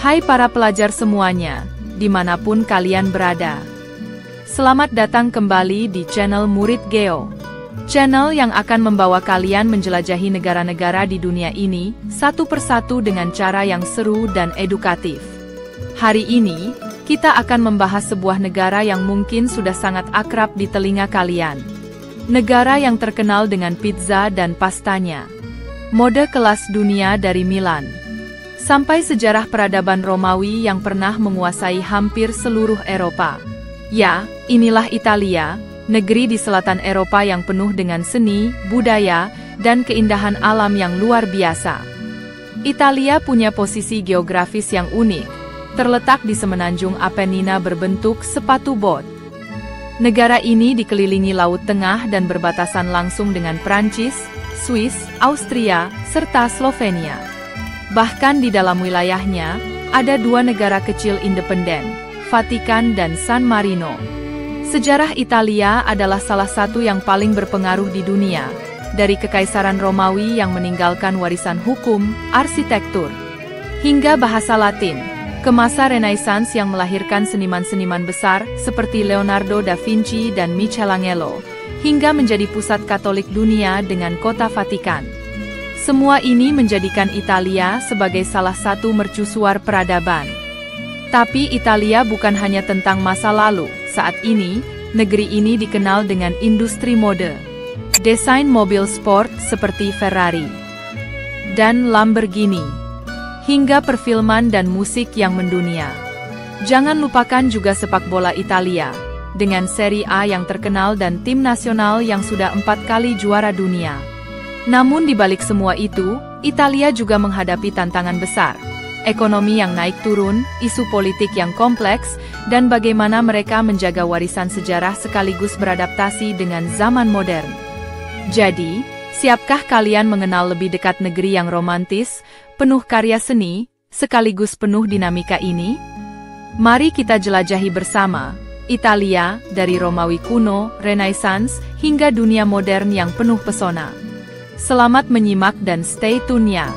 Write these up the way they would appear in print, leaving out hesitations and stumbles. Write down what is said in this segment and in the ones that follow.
Hai para pelajar semuanya, dimanapun kalian berada. Selamat datang kembali di channel Murid Geo. Channel yang akan membawa kalian menjelajahi negara-negara di dunia ini, satu persatu dengan cara yang seru dan edukatif. Hari ini, kita akan membahas sebuah negara yang mungkin sudah sangat akrab di telinga kalian. Negara yang terkenal dengan pizza dan pastanya. Mode kelas dunia dari Milan. Sampai sejarah peradaban Romawi yang pernah menguasai hampir seluruh Eropa. Ya, inilah Italia, negeri di selatan Eropa yang penuh dengan seni, budaya, dan keindahan alam yang luar biasa. Italia punya posisi geografis yang unik, terletak di semenanjung Apennina berbentuk sepatu bot. Negara ini dikelilingi Laut Tengah dan berbatasan langsung dengan Prancis, Swiss, Austria, serta Slovenia. Bahkan di dalam wilayahnya, ada dua negara kecil independen, Vatikan dan San Marino. Sejarah Italia adalah salah satu yang paling berpengaruh di dunia, dari Kekaisaran Romawi yang meninggalkan warisan hukum, arsitektur, hingga bahasa Latin, ke masa Renaissance yang melahirkan seniman-seniman besar seperti Leonardo da Vinci dan Michelangelo, hingga menjadi pusat Katolik dunia dengan kota Vatikan. Semua ini menjadikan Italia sebagai salah satu mercusuar peradaban. Tapi Italia bukan hanya tentang masa lalu. Saat ini, negeri ini dikenal dengan industri mode, desain mobil sport seperti Ferrari dan Lamborghini, hingga perfilman dan musik yang mendunia. Jangan lupakan juga sepak bola Italia, dengan Serie A yang terkenal dan tim nasional yang sudah 4 kali juara dunia. Namun di balik semua itu, Italia juga menghadapi tantangan besar. Ekonomi yang naik turun, isu politik yang kompleks, dan bagaimana mereka menjaga warisan sejarah sekaligus beradaptasi dengan zaman modern. Jadi, siapkah kalian mengenal lebih dekat negeri yang romantis, penuh karya seni, sekaligus penuh dinamika ini? Mari kita jelajahi bersama Italia, dari Romawi kuno, Renaissance, hingga dunia modern yang penuh pesona. Selamat menyimak dan stay tune ya!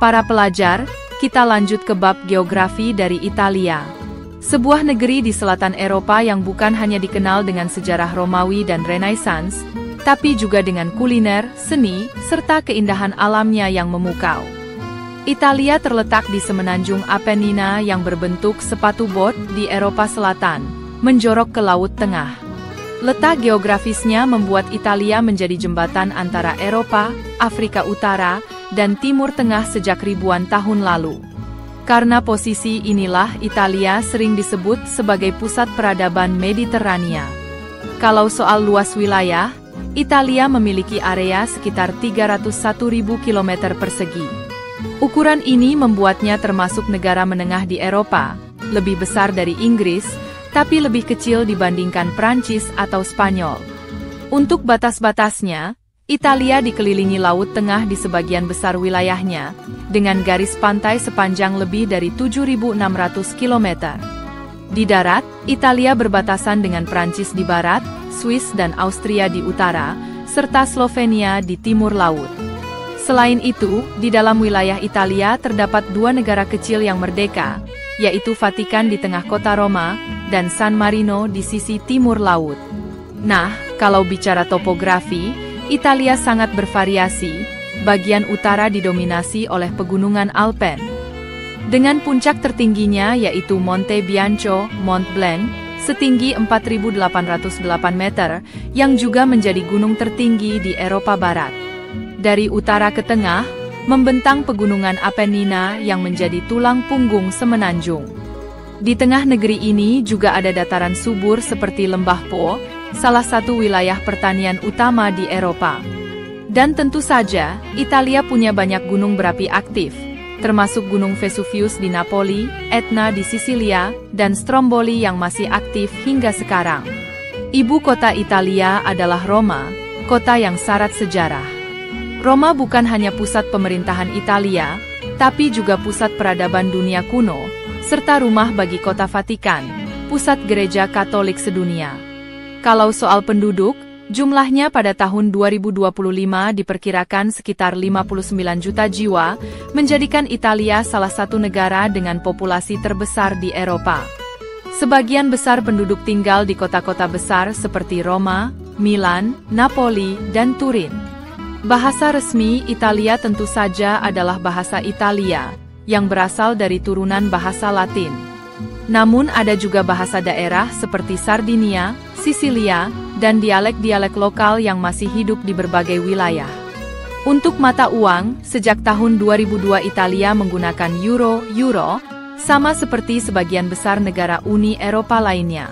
Para pelajar, kita lanjut ke bab geografi dari Italia. Sebuah negeri di selatan Eropa yang bukan hanya dikenal dengan sejarah Romawi dan Renaissance, tapi juga dengan kuliner, seni, serta keindahan alamnya yang memukau. Italia terletak di semenanjung Apennina yang berbentuk sepatu bot di Eropa Selatan, menjorok ke Laut Tengah. Letak geografisnya membuat Italia menjadi jembatan antara Eropa, Afrika Utara, dan Timur Tengah sejak ribuan tahun lalu. Karena posisi inilah Italia sering disebut sebagai pusat peradaban Mediterania. Kalau soal luas wilayah, Italia memiliki area sekitar 301.000 km persegi. Ukuran ini membuatnya termasuk negara menengah di Eropa, lebih besar dari Inggris, tapi lebih kecil dibandingkan Prancis atau Spanyol. Untuk batas-batasnya, Italia dikelilingi Laut Tengah di sebagian besar wilayahnya, dengan garis pantai sepanjang lebih dari 7.600 km. Di darat, Italia berbatasan dengan Prancis di barat, Swiss dan Austria di utara, serta Slovenia di timur laut. Selain itu, di dalam wilayah Italia terdapat dua negara kecil yang merdeka, yaitu Vatikan di tengah kota Roma, dan San Marino di sisi timur laut. Nah, kalau bicara topografi, Italia sangat bervariasi, bagian utara didominasi oleh pegunungan Alpen. Dengan puncak tertingginya yaitu Monte Bianco, Mont Blanc, setinggi 4.808 meter, yang juga menjadi gunung tertinggi di Eropa Barat. Dari utara ke tengah, membentang pegunungan Apennina yang menjadi tulang punggung semenanjung. Di tengah negeri ini juga ada dataran subur seperti Lembah Po, salah satu wilayah pertanian utama di Eropa. Dan tentu saja, Italia punya banyak gunung berapi aktif, termasuk Gunung Vesuvius di Napoli, Etna di Sisilia, dan Stromboli yang masih aktif hingga sekarang. Ibu kota Italia adalah Roma, kota yang syarat sejarah. Roma bukan hanya pusat pemerintahan Italia, tapi juga pusat peradaban dunia kuno, serta rumah bagi kota Vatikan, pusat gereja Katolik sedunia. Kalau soal penduduk, jumlahnya pada tahun 2025 diperkirakan sekitar 59 juta jiwa, menjadikan Italia salah satu negara dengan populasi terbesar di Eropa. Sebagian besar penduduk tinggal di kota-kota besar seperti Roma, Milan, Napoli, dan Turin. Bahasa resmi Italia tentu saja adalah bahasa Italia, yang berasal dari turunan bahasa Latin. Namun ada juga bahasa daerah seperti Sardinia, Sisilia, dan dialek-dialek lokal yang masih hidup di berbagai wilayah. Untuk mata uang, sejak tahun 2002 Italia menggunakan euro, sama seperti sebagian besar negara Uni Eropa lainnya.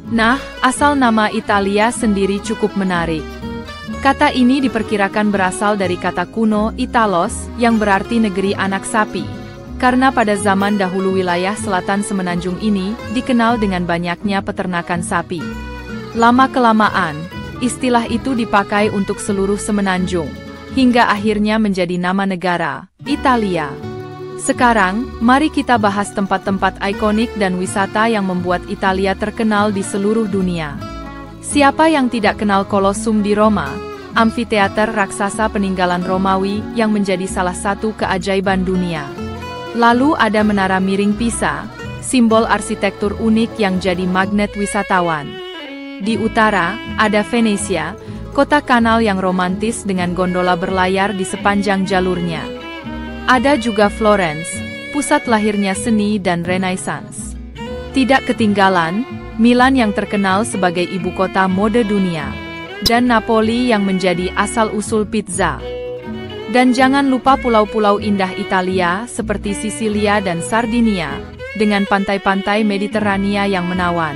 Nah, asal nama Italia sendiri cukup menarik. Kata ini diperkirakan berasal dari kata kuno Italos, yang berarti negeri anak sapi. Karena pada zaman dahulu wilayah selatan semenanjung ini dikenal dengan banyaknya peternakan sapi. Lama-kelamaan, istilah itu dipakai untuk seluruh semenanjung, hingga akhirnya menjadi nama negara, Italia. Sekarang, mari kita bahas tempat-tempat ikonik dan wisata yang membuat Italia terkenal di seluruh dunia. Siapa yang tidak kenal Kolosseum di Roma, amfiteater raksasa peninggalan Romawi yang menjadi salah satu keajaiban dunia. Lalu ada Menara Miring Pisa, simbol arsitektur unik yang jadi magnet wisatawan. Di utara, ada Venesia, kota kanal yang romantis dengan gondola berlayar di sepanjang jalurnya. Ada juga Florence, pusat lahirnya seni dan Renaissance. Tidak ketinggalan, Milan yang terkenal sebagai ibu kota mode dunia, dan Napoli yang menjadi asal-usul pizza. Dan jangan lupa pulau-pulau indah Italia seperti Sisilia dan Sardinia, dengan pantai-pantai Mediterania yang menawan.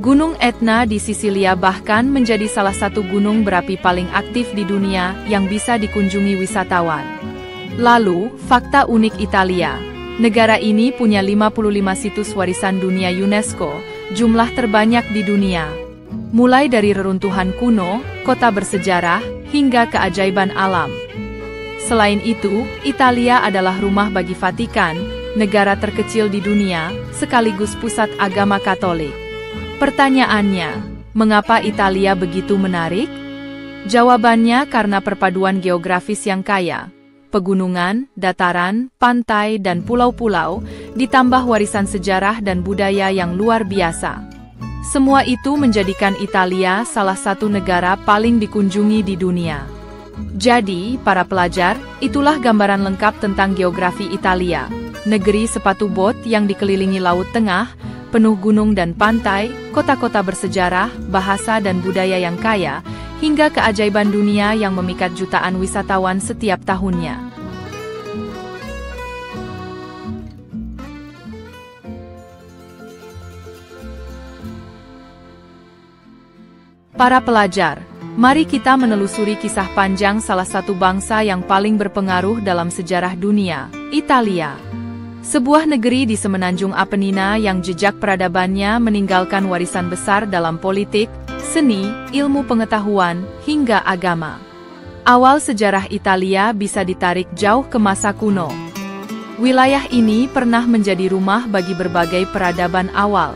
Gunung Etna di Sisilia bahkan menjadi salah satu gunung berapi paling aktif di dunia yang bisa dikunjungi wisatawan. Lalu, fakta unik Italia. Negara ini punya 55 situs warisan dunia UNESCO, jumlah terbanyak di dunia. Mulai dari reruntuhan kuno, kota bersejarah, hingga keajaiban alam. Selain itu, Italia adalah rumah bagi Vatikan, negara terkecil di dunia, sekaligus pusat agama Katolik. Pertanyaannya, mengapa Italia begitu menarik? Jawabannya karena perpaduan geografis yang kaya. Pegunungan, dataran, pantai, dan pulau-pulau, ditambah warisan sejarah dan budaya yang luar biasa. Semua itu menjadikan Italia salah satu negara paling dikunjungi di dunia. Jadi, para pelajar, itulah gambaran lengkap tentang geografi Italia. Negeri sepatu bot yang dikelilingi Laut Tengah, penuh gunung dan pantai, kota-kota bersejarah, bahasa dan budaya yang kaya, hingga keajaiban dunia yang memikat jutaan wisatawan setiap tahunnya. Para pelajar, mari kita menelusuri kisah panjang salah satu bangsa yang paling berpengaruh dalam sejarah dunia, Italia. Sebuah negeri di semenanjung Apennina yang jejak peradabannya meninggalkan warisan besar dalam politik, seni, ilmu pengetahuan, hingga agama. Awal sejarah Italia bisa ditarik jauh ke masa kuno. Wilayah ini pernah menjadi rumah bagi berbagai peradaban awal,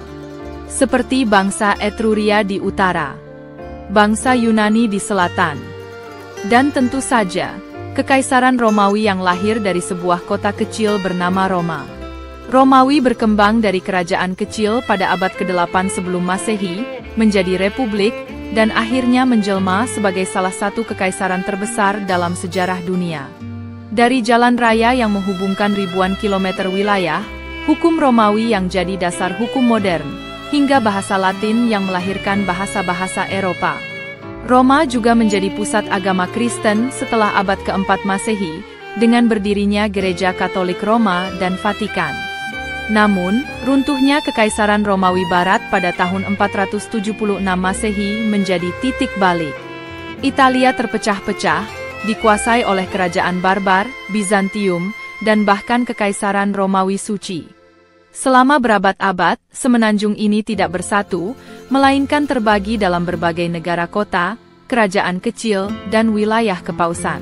seperti bangsa Etruria di utara, bangsa Yunani di selatan, dan tentu saja, Kekaisaran Romawi yang lahir dari sebuah kota kecil bernama Roma. Romawi berkembang dari kerajaan kecil pada abad ke-8 sebelum Masehi, menjadi republik, dan akhirnya menjelma sebagai salah satu kekaisaran terbesar dalam sejarah dunia. Dari jalan raya yang menghubungkan ribuan kilometer wilayah, hukum Romawi yang jadi dasar hukum modern, hingga bahasa Latin yang melahirkan bahasa-bahasa Eropa. Roma juga menjadi pusat agama Kristen setelah abad ke-4 Masehi, dengan berdirinya Gereja Katolik Roma dan Vatikan. Namun, runtuhnya Kekaisaran Romawi Barat pada tahun 476 Masehi menjadi titik balik. Italia terpecah-pecah, dikuasai oleh kerajaan barbar, Bizantium, dan bahkan Kekaisaran Romawi Suci. Selama berabad-abad, semenanjung ini tidak bersatu, melainkan terbagi dalam berbagai negara kota, kerajaan kecil, dan wilayah kepausan.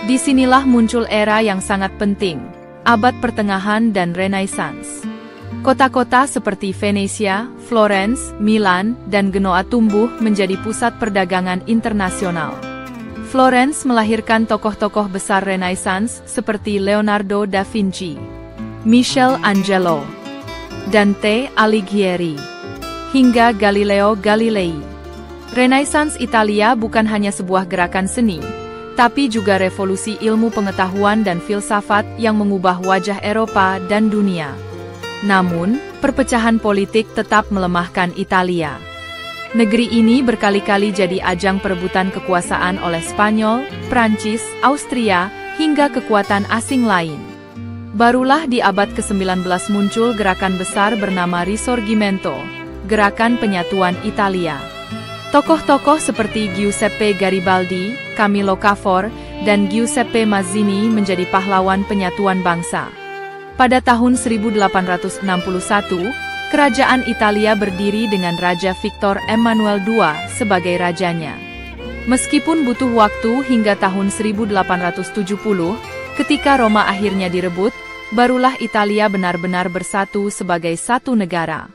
Disinilah muncul era yang sangat penting, abad pertengahan dan Renaissance. Kota-kota seperti Venesia, Florence, Milan, dan Genoa tumbuh menjadi pusat perdagangan internasional. Florence melahirkan tokoh-tokoh besar Renaissance seperti Leonardo da Vinci, Michelangelo, Dante Alighieri, hingga Galileo Galilei. Renaissance Italia bukan hanya sebuah gerakan seni, tapi juga revolusi ilmu pengetahuan dan filsafat yang mengubah wajah Eropa dan dunia. Namun, perpecahan politik tetap melemahkan Italia. Negeri ini berkali-kali jadi ajang perebutan kekuasaan oleh Spanyol, Prancis, Austria, hingga kekuatan asing lain. Barulah di abad ke-19 muncul gerakan besar bernama Risorgimento, Gerakan Penyatuan Italia. Tokoh-tokoh seperti Giuseppe Garibaldi, Camillo Cavour, dan Giuseppe Mazzini menjadi pahlawan penyatuan bangsa. Pada tahun 1861, Kerajaan Italia berdiri dengan Raja Victor Emmanuel II sebagai rajanya. Meskipun butuh waktu hingga tahun 1870, ketika Roma akhirnya direbut, barulah Italia benar-benar bersatu sebagai satu negara.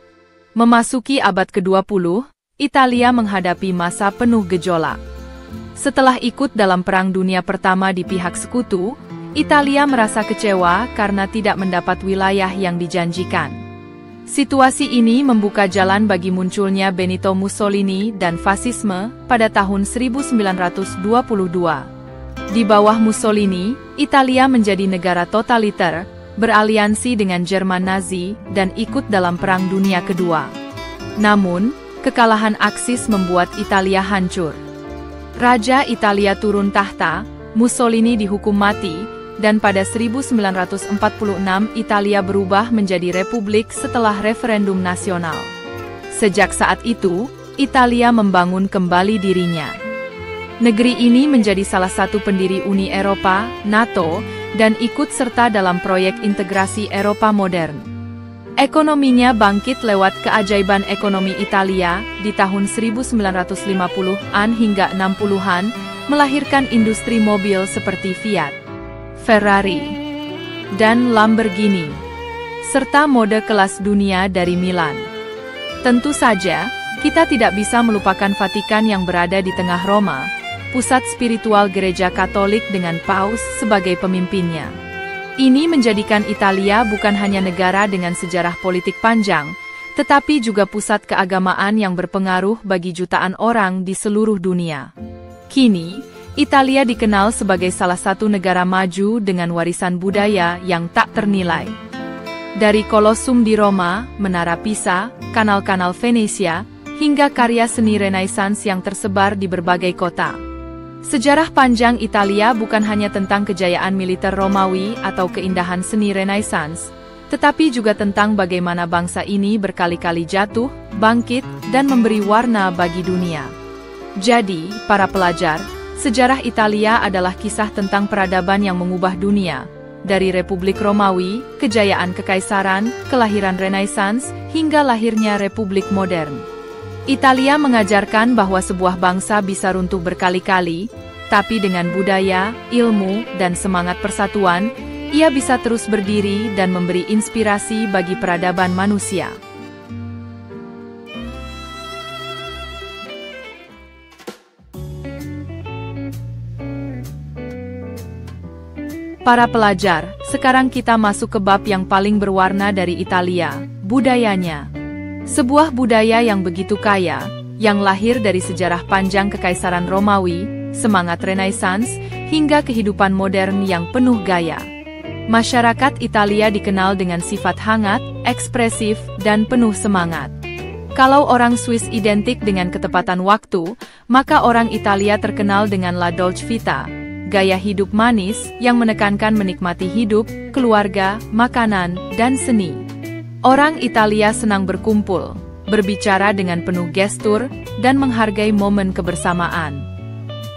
Memasuki abad ke-20, Italia menghadapi masa penuh gejolak. Setelah ikut dalam Perang Dunia Pertama di pihak sekutu, Italia merasa kecewa karena tidak mendapat wilayah yang dijanjikan. Situasi ini membuka jalan bagi munculnya Benito Mussolini dan fasisme pada tahun 1922. Di bawah Mussolini, Italia menjadi negara totaliter, beraliansi dengan Jerman Nazi, dan ikut dalam Perang Dunia Kedua. Namun, kekalahan Aksis membuat Italia hancur. Raja Italia turun tahta, Mussolini dihukum mati, dan pada 1946 Italia berubah menjadi republik setelah referendum nasional. Sejak saat itu, Italia membangun kembali dirinya. Negeri ini menjadi salah satu pendiri Uni Eropa, NATO, dan ikut serta dalam proyek integrasi Eropa modern. Ekonominya bangkit lewat keajaiban ekonomi Italia di tahun 1950-an hingga 60-an, melahirkan industri mobil seperti Fiat, Ferrari, dan Lamborghini, serta mode kelas dunia dari Milan. Tentu saja, kita tidak bisa melupakan Vatikan yang berada di tengah Roma, pusat spiritual Gereja Katolik dengan Paus sebagai pemimpinnya. Ini menjadikan Italia bukan hanya negara dengan sejarah politik panjang, tetapi juga pusat keagamaan yang berpengaruh bagi jutaan orang di seluruh dunia. Kini, Italia dikenal sebagai salah satu negara maju dengan warisan budaya yang tak ternilai. Dari Kolosseum di Roma, Menara Pisa, kanal-kanal Venesia, hingga karya seni Renaissance yang tersebar di berbagai kota. Sejarah panjang Italia bukan hanya tentang kejayaan militer Romawi atau keindahan seni Renaissance, tetapi juga tentang bagaimana bangsa ini berkali-kali jatuh, bangkit, dan memberi warna bagi dunia. Jadi, para pelajar, sejarah Italia adalah kisah tentang peradaban yang mengubah dunia, dari Republik Romawi, kejayaan kekaisaran, kelahiran Renaissance, hingga lahirnya Republik modern. Italia mengajarkan bahwa sebuah bangsa bisa runtuh berkali-kali, tapi dengan budaya, ilmu, dan semangat persatuan, ia bisa terus berdiri dan memberi inspirasi bagi peradaban manusia. Para pelajar, sekarang kita masuk ke bab yang paling berwarna dari Italia, budayanya. Sebuah budaya yang begitu kaya, yang lahir dari sejarah panjang kekaisaran Romawi, semangat Renaissance, hingga kehidupan modern yang penuh gaya. Masyarakat Italia dikenal dengan sifat hangat, ekspresif, dan penuh semangat. Kalau orang Swiss identik dengan ketepatan waktu, maka orang Italia terkenal dengan La Dolce Vita, gaya hidup manis yang menekankan menikmati hidup, keluarga, makanan, dan seni. Orang Italia senang berkumpul, berbicara dengan penuh gestur, dan menghargai momen kebersamaan.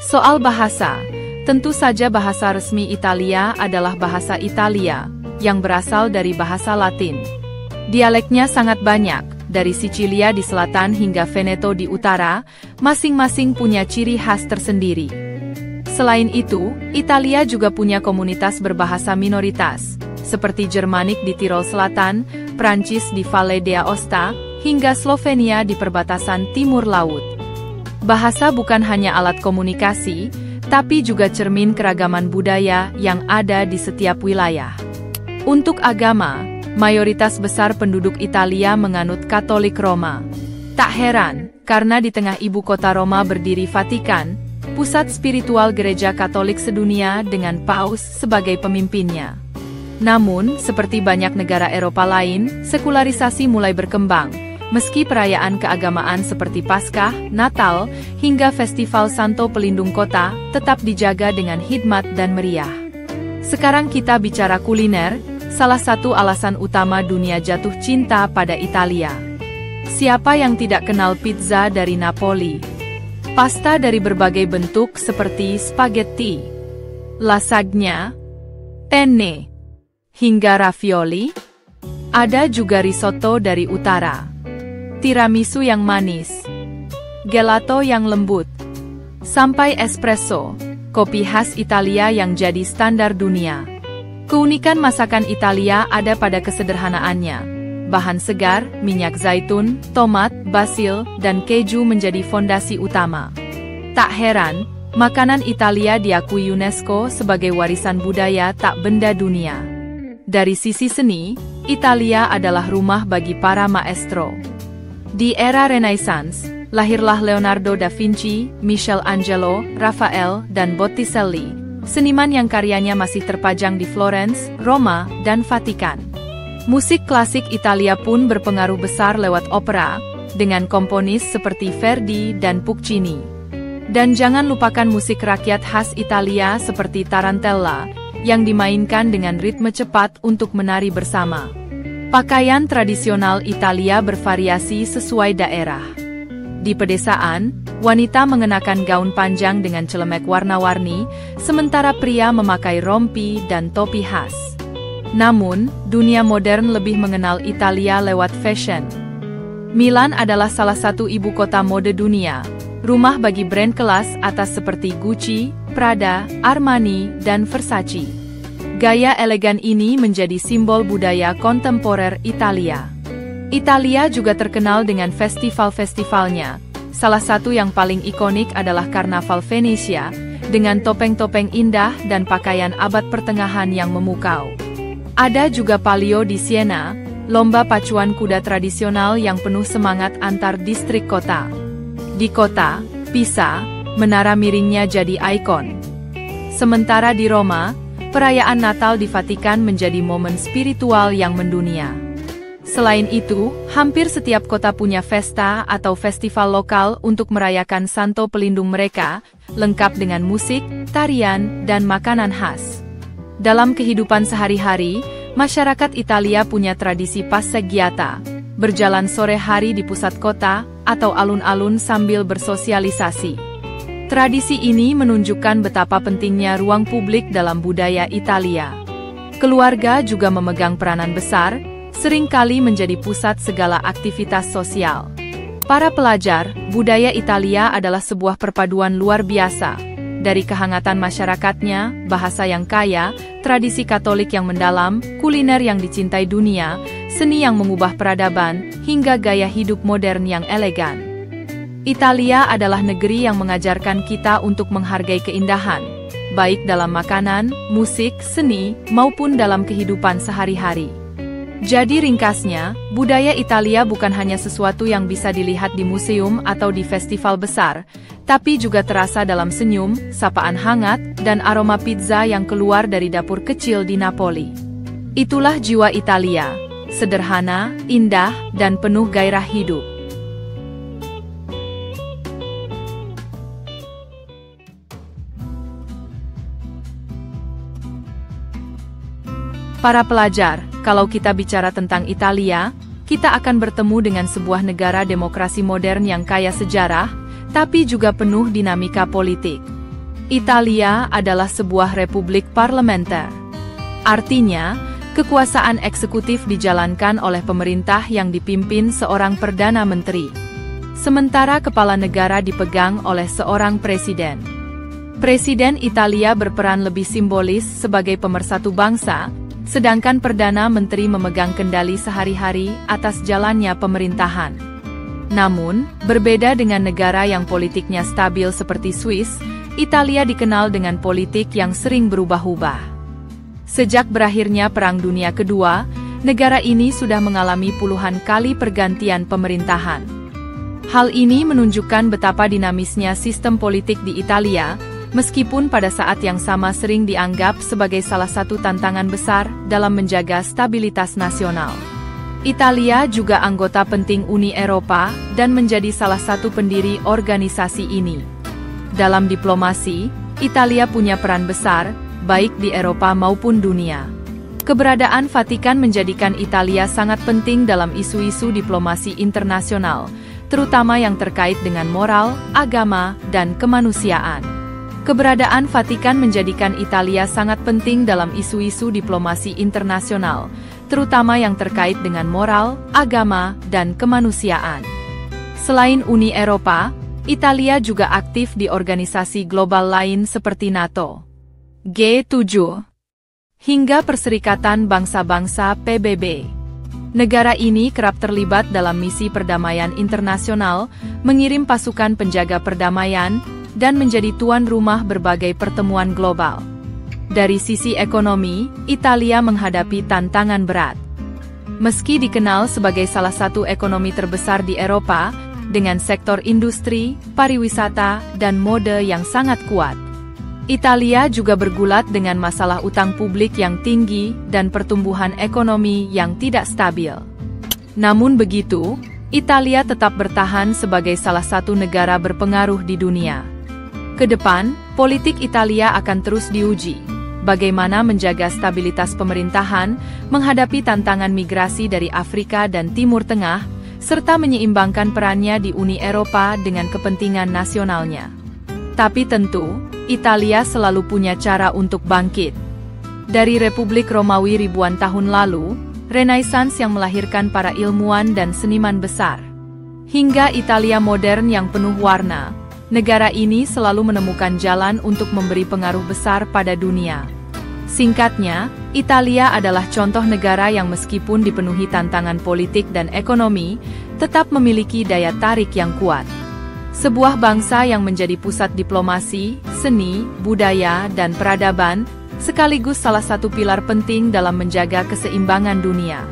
Soal bahasa, tentu saja bahasa resmi Italia adalah bahasa Italia, yang berasal dari bahasa Latin. Dialeknya sangat banyak, dari Sicilia di selatan hingga Veneto di utara, masing-masing punya ciri khas tersendiri. Selain itu, Italia juga punya komunitas berbahasa minoritas, seperti Jermanik di Tirol Selatan, Prancis di Valle d'Aosta, hingga Slovenia di perbatasan timur laut. Bahasa bukan hanya alat komunikasi, tapi juga cermin keragaman budaya yang ada di setiap wilayah. Untuk agama, mayoritas besar penduduk Italia menganut Katolik Roma. Tak heran, karena di tengah ibu kota Roma berdiri Vatikan, pusat spiritual gereja Katolik sedunia dengan Paus sebagai pemimpinnya. Namun, seperti banyak negara Eropa lain, sekularisasi mulai berkembang, meski perayaan keagamaan seperti Paskah, Natal, hingga Festival Santo Pelindung Kota tetap dijaga dengan hikmat dan meriah. Sekarang kita bicara kuliner, salah satu alasan utama dunia jatuh cinta pada Italia. Siapa yang tidak kenal pizza dari Napoli? Pasta dari berbagai bentuk seperti spaghetti, lasagna, penne, hingga ravioli. Ada juga risotto dari utara, tiramisu yang manis, gelato yang lembut, sampai espresso, kopi khas Italia yang jadi standar dunia. Keunikan masakan Italia ada pada kesederhanaannya. Bahan segar, minyak zaitun, tomat, basil, dan keju menjadi fondasi utama. Tak heran, makanan Italia diakui UNESCO sebagai warisan budaya tak benda dunia. Dari sisi seni, Italia adalah rumah bagi para maestro. Di era Renaissance, lahirlah Leonardo da Vinci, Michelangelo, Raphael, dan Botticelli, seniman yang karyanya masih terpajang di Florence, Roma, dan Vatikan. Musik klasik Italia pun berpengaruh besar lewat opera, dengan komponis seperti Verdi dan Puccini. Dan jangan lupakan musik rakyat khas Italia seperti tarantella, yang dimainkan dengan ritme cepat untuk menari bersama. Pakaian tradisional Italia bervariasi sesuai daerah. Di pedesaan, wanita mengenakan gaun panjang dengan celemek warna-warni, sementara pria memakai rompi dan topi khas. Namun, dunia modern lebih mengenal Italia lewat fashion. Milan adalah salah satu ibu kota mode dunia, rumah bagi brand kelas atas seperti Gucci, Prada, Armani, dan Versace. Gaya elegan ini menjadi simbol budaya kontemporer Italia. Italia juga terkenal dengan festival-festivalnya. Salah satu yang paling ikonik adalah Karnaval Venesia, dengan topeng-topeng indah dan pakaian abad pertengahan yang memukau. Ada juga Palio di Siena, lomba pacuan kuda tradisional yang penuh semangat antar distrik kota. Di kota Pisa, menara miringnya jadi ikon. Sementara di Roma, perayaan Natal di Vatikan menjadi momen spiritual yang mendunia. Selain itu, hampir setiap kota punya pesta atau festival lokal untuk merayakan Santo Pelindung mereka, lengkap dengan musik, tarian, dan makanan khas. Dalam kehidupan sehari-hari, masyarakat Italia punya tradisi passeggiata, berjalan sore hari di pusat kota, atau alun-alun sambil bersosialisasi. Tradisi ini menunjukkan betapa pentingnya ruang publik dalam budaya Italia. Keluarga juga memegang peranan besar, seringkali menjadi pusat segala aktivitas sosial. Para pelajar, budaya Italia adalah sebuah perpaduan luar biasa. Dari kehangatan masyarakatnya, bahasa yang kaya, tradisi Katolik yang mendalam, kuliner yang dicintai dunia, seni yang mengubah peradaban, hingga gaya hidup modern yang elegan. Italia adalah negeri yang mengajarkan kita untuk menghargai keindahan, baik dalam makanan, musik, seni, maupun dalam kehidupan sehari-hari. Jadi ringkasnya, budaya Italia bukan hanya sesuatu yang bisa dilihat di museum atau di festival besar, tapi juga terasa dalam senyum, sapaan hangat, dan aroma pizza yang keluar dari dapur kecil di Napoli. Itulah jiwa Italia, sederhana, indah, dan penuh gairah hidup. Para pelajar, kalau kita bicara tentang Italia, kita akan bertemu dengan sebuah negara demokrasi modern yang kaya sejarah, tapi juga penuh dinamika politik. Italia adalah sebuah republik parlementer. Artinya, Kekuasaan eksekutif dijalankan oleh pemerintah yang dipimpin seorang perdana menteri. Sementara kepala negara dipegang oleh seorang presiden. Presiden Italia berperan lebih simbolis sebagai pemersatu bangsa, sedangkan perdana menteri memegang kendali sehari-hari atas jalannya pemerintahan. Namun, berbeda dengan negara yang politiknya stabil seperti Swiss, Italia dikenal dengan politik yang sering berubah-ubah. Sejak berakhirnya Perang Dunia Kedua, negara ini sudah mengalami puluhan kali pergantian pemerintahan. Hal ini menunjukkan betapa dinamisnya sistem politik di Italia, meskipun pada saat yang sama sering dianggap sebagai salah satu tantangan besar dalam menjaga stabilitas nasional. Italia juga anggota penting Uni Eropa dan menjadi salah satu pendiri organisasi ini. Dalam diplomasi, Italia punya peran besar, baik di Eropa maupun dunia. Keberadaan Vatikan menjadikan Italia sangat penting dalam isu-isu diplomasi internasional, terutama yang terkait dengan moral, agama, dan kemanusiaan. Keberadaan Vatikan menjadikan Italia sangat penting dalam isu-isu diplomasi internasional, terutama yang terkait dengan moral, agama, dan kemanusiaan. Selain Uni Eropa, Italia juga aktif di organisasi global lain seperti NATO, G7, hingga Perserikatan Bangsa-Bangsa PBB. Negara ini kerap terlibat dalam misi perdamaian internasional, mengirim pasukan penjaga perdamaian, dan menjadi tuan rumah berbagai pertemuan global. Dari sisi ekonomi, Italia menghadapi tantangan berat. Meski dikenal sebagai salah satu ekonomi terbesar di Eropa, dengan sektor industri, pariwisata, dan mode yang sangat kuat, Italia juga bergulat dengan masalah utang publik yang tinggi dan pertumbuhan ekonomi yang tidak stabil. Namun begitu, Italia tetap bertahan sebagai salah satu negara berpengaruh di dunia. Kedepan, politik Italia akan terus diuji. Bagaimana menjaga stabilitas pemerintahan, menghadapi tantangan migrasi dari Afrika dan Timur Tengah, serta menyeimbangkan perannya di Uni Eropa dengan kepentingan nasionalnya. Tapi tentu, Italia selalu punya cara untuk bangkit. Dari Republik Romawi ribuan tahun lalu, Renaissance yang melahirkan para ilmuwan dan seniman besar, hingga Italia modern yang penuh warna, negara ini selalu menemukan jalan untuk memberi pengaruh besar pada dunia. Singkatnya, Italia adalah contoh negara yang meskipun dipenuhi tantangan politik dan ekonomi, tetap memiliki daya tarik yang kuat. Sebuah bangsa yang menjadi pusat diplomasi, seni, budaya, dan peradaban, sekaligus salah satu pilar penting dalam menjaga keseimbangan dunia.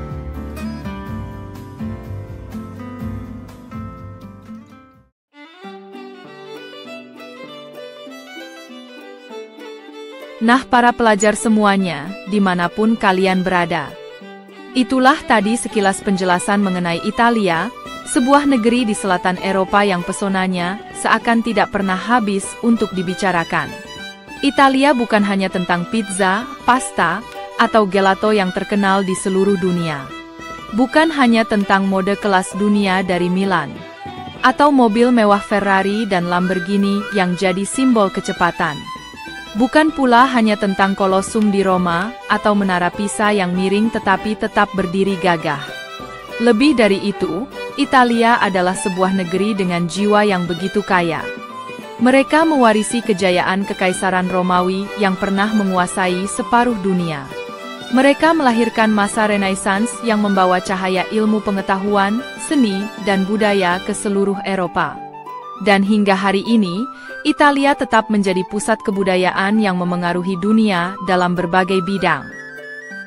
Nah, para pelajar semuanya, dimanapun kalian berada. Itulah tadi sekilas penjelasan mengenai Italia, sebuah negeri di selatan Eropa yang pesonanya seakan tidak pernah habis untuk dibicarakan. Italia bukan hanya tentang pizza, pasta, atau gelato yang terkenal di seluruh dunia. Bukan hanya tentang mode kelas dunia dari Milan, atau mobil mewah Ferrari dan Lamborghini yang jadi simbol kecepatan. Bukan pula hanya tentang Kolosseum di Roma, atau menara Pisa yang miring tetapi tetap berdiri gagah. Lebih dari itu, Italia adalah sebuah negeri dengan jiwa yang begitu kaya. Mereka mewarisi kejayaan Kekaisaran Romawi yang pernah menguasai separuh dunia. Mereka melahirkan masa Renaissance yang membawa cahaya ilmu pengetahuan, seni, dan budaya ke seluruh Eropa. Dan hingga hari ini, Italia tetap menjadi pusat kebudayaan yang memengaruhi dunia dalam berbagai bidang.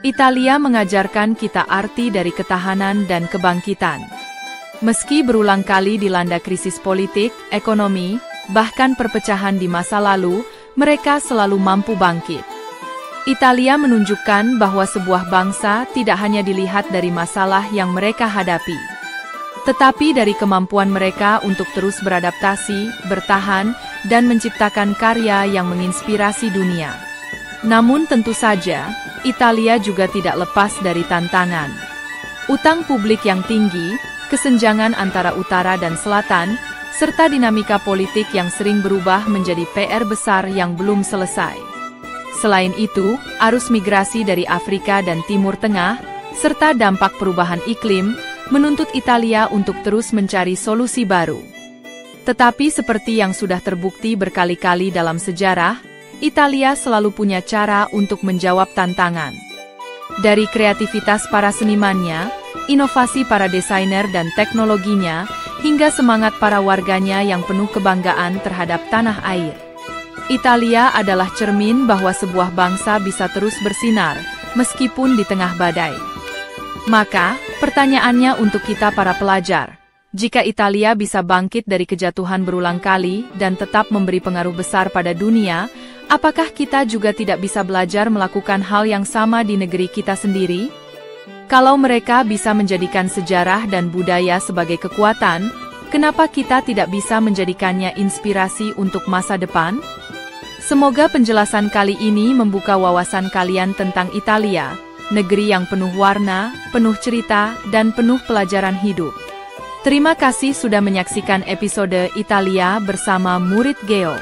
Italia mengajarkan kita arti dari ketahanan dan kebangkitan. Meski berulang kali dilanda krisis politik, ekonomi, bahkan perpecahan di masa lalu, mereka selalu mampu bangkit. Italia menunjukkan bahwa sebuah bangsa tidak hanya dilihat dari masalah yang mereka hadapi, tetapi dari kemampuan mereka untuk terus beradaptasi, bertahan, dan menciptakan karya yang menginspirasi dunia. Namun tentu saja, Italia juga tidak lepas dari tantangan. Utang publik yang tinggi, kesenjangan antara utara dan selatan, serta dinamika politik yang sering berubah menjadi PR besar yang belum selesai. Selain itu, arus migrasi dari Afrika dan Timur Tengah, serta dampak perubahan iklim, menuntut Italia untuk terus mencari solusi baru. Tetapi seperti yang sudah terbukti berkali-kali dalam sejarah, Italia selalu punya cara untuk menjawab tantangan. Dari kreativitas para senimannya, inovasi para desainer dan teknologinya, hingga semangat para warganya yang penuh kebanggaan terhadap tanah air. Italia adalah cermin bahwa sebuah bangsa bisa terus bersinar, meskipun di tengah badai. Maka, pertanyaannya untuk kita para pelajar, jika Italia bisa bangkit dari kejatuhan berulang kali dan tetap memberi pengaruh besar pada dunia, apakah kita juga tidak bisa belajar melakukan hal yang sama di negeri kita sendiri? Kalau mereka bisa menjadikan sejarah dan budaya sebagai kekuatan, kenapa kita tidak bisa menjadikannya inspirasi untuk masa depan? Semoga penjelasan kali ini membuka wawasan kalian tentang Italia, negeri yang penuh warna, penuh cerita, dan penuh pelajaran hidup. Terima kasih sudah menyaksikan episode Italia bersama Murid Geo.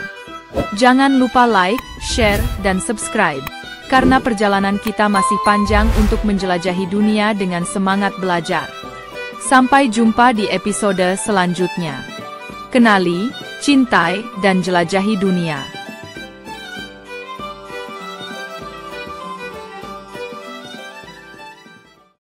Jangan lupa like, share, dan subscribe, karena perjalanan kita masih panjang untuk menjelajahi dunia dengan semangat belajar. Sampai jumpa di episode selanjutnya. Kenali, cintai, dan jelajahi dunia.